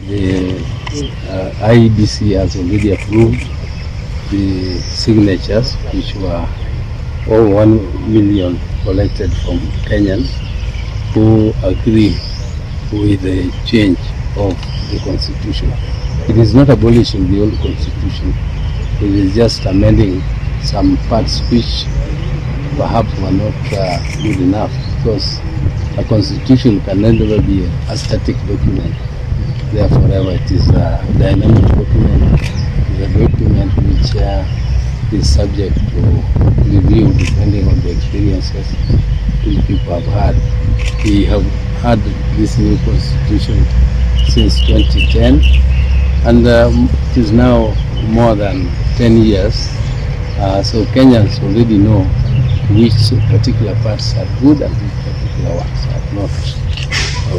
the IEBC has already approved the signatures, which were over 1 million collected from Kenyans who agree with the change of the constitution. It is not abolishing the old constitution, it is just amending some parts which perhaps were not good enough, because a constitution can never be a static document. Therefore, it is a dynamic document. It is a document which is subject to review depending on the experiences which people have had. We have had this new constitution since 2010, and it is now more than 10 years. So Kenyans already know which particular parts are good and which particular ones are not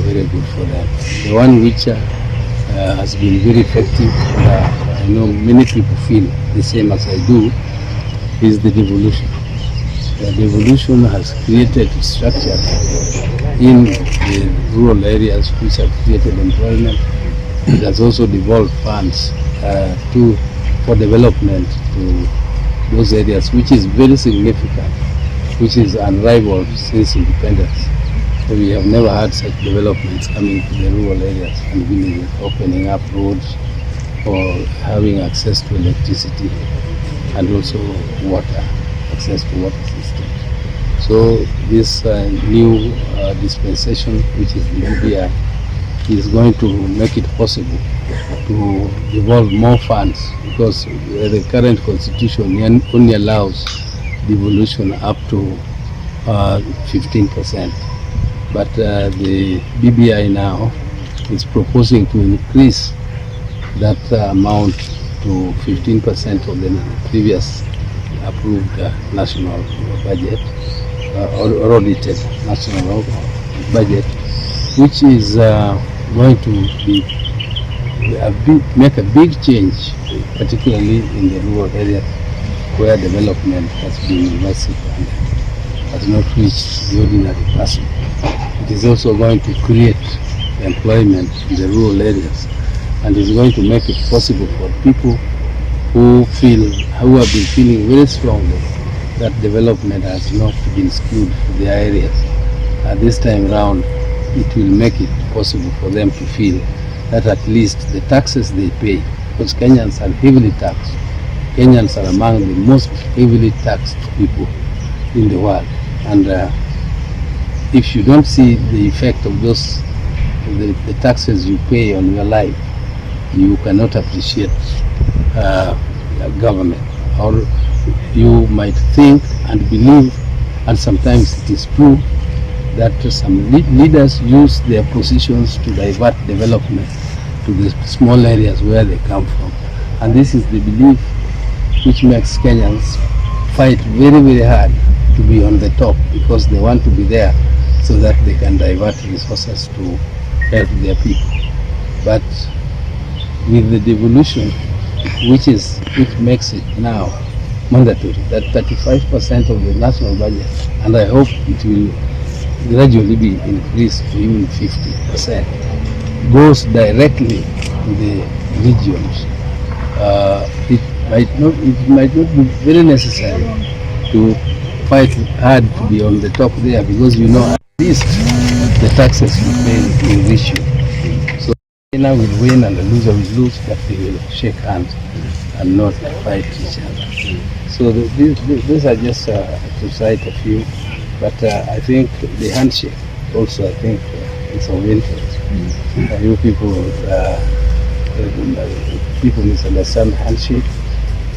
very good for them. The one which has been very effective, I know many people feel the same as I do, is the devolution. The devolution has created structure in the rural areas which have created employment. It has also devolved funds for development to those areas, which is very significant, which is unrivaled since independence. So we have never had such developments coming to the rural areas and villages, opening up roads or having access to electricity and also water, access to water systems. So this new dispensation, which is the BBI, is going to make it possible to devolve more funds, because the current constitution only allows devolution up to 15%. But the BBI now is proposing to increase that amount to 15% of the previous approved national budget, or audited national budget, which is going to make a big change, particularly in the rural areas where development has been massive and has not reached the ordinary person. It is also going to create employment in the rural areas, and is going to make it possible for people who have been feeling very strongly that development has not been skewed to their areas. This time round, it will make it possible for them to feel that at least the taxes they pay, because Kenyans are heavily taxed. Kenyans are among the most heavily taxed people in the world, and if you don't see the effect of those, the taxes you pay on your life, you cannot appreciate government. Or you might think and believe, and sometimes it is true, that some leaders use their positions to divert development to the small areas where they come from. And this is the belief which makes Kenyans fight very, very hard to be on the top, because they want to be there so that they can divert resources to help their people. But with the devolution, which makes it now mandatory that 35% of the national budget, and I hope it will gradually be increased to even 50%, goes directly to the regions. It might not be very necessary to fight hard to be on the top there, because you know at least the taxes you pay will reach you. So the winner will win and the loser will lose, but they will shake hands and not fight each other. So these are just to cite a few, but I think the handshake also, I think it's of interest. You people misunderstand handshake,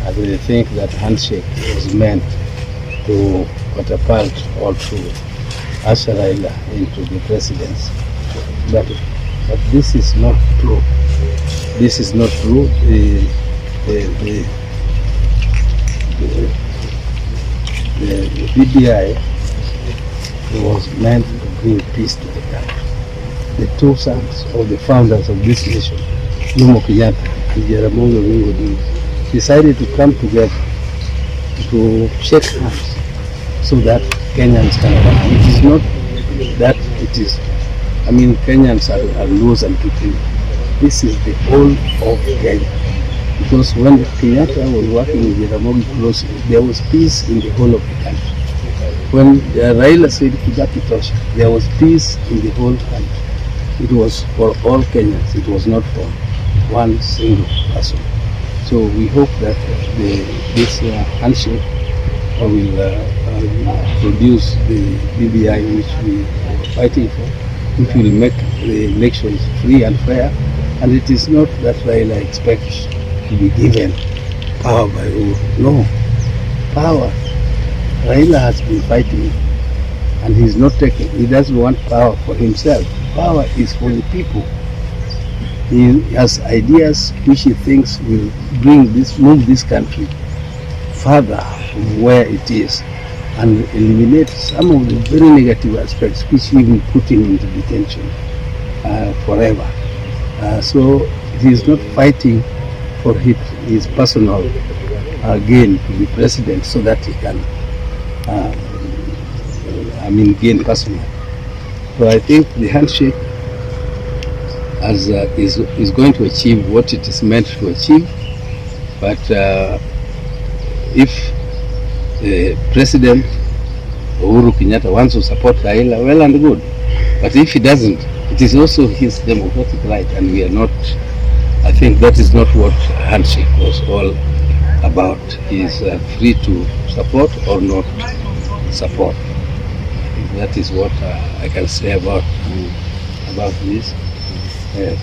and they think that handshake was meant to catapult all through usher Raila into the presidency. But this is not true. This is not true. The BBI was meant to bring peace to the country. The two sons of the founders of this nation, Jomo Kenyatta and Jaramogi Oginga Odinga, decided to come together to shake hands so that Kenyans can come. It is not that it is, I mean, Kenyans are Luos and Kikuyu. this is the whole of Kenya. Because when Kenyatta was working with Jaramogi closely, there was peace in the whole of the country. When Raila said Kibaki tosha, there was peace in the whole country. It was for all Kenyans. It was not for one single person. So we hope that this handshake will produce the BBI which we are fighting for, which will make the elections free and fair. And it is not that Raila expects to be given power by Uhuru. No, power. Raila has been fighting and he's not taking. He doesn't want power for himself. Power is for the people. He has ideas which he thinks will move this country further from where it is and eliminate some of the very negative aspects which we will put him into detention forever. So he is not fighting for his personal gain to be president so that he can gain personally. So I think the handshake is going to achieve what it is meant to achieve. But if the President Uhuru Kenyatta wants to support Raila, well and good. But if he doesn't, it is also his democratic right, and we are not. I think that is not what handshake was all about. He is free to support or not support. That is what I can say about this. Yes.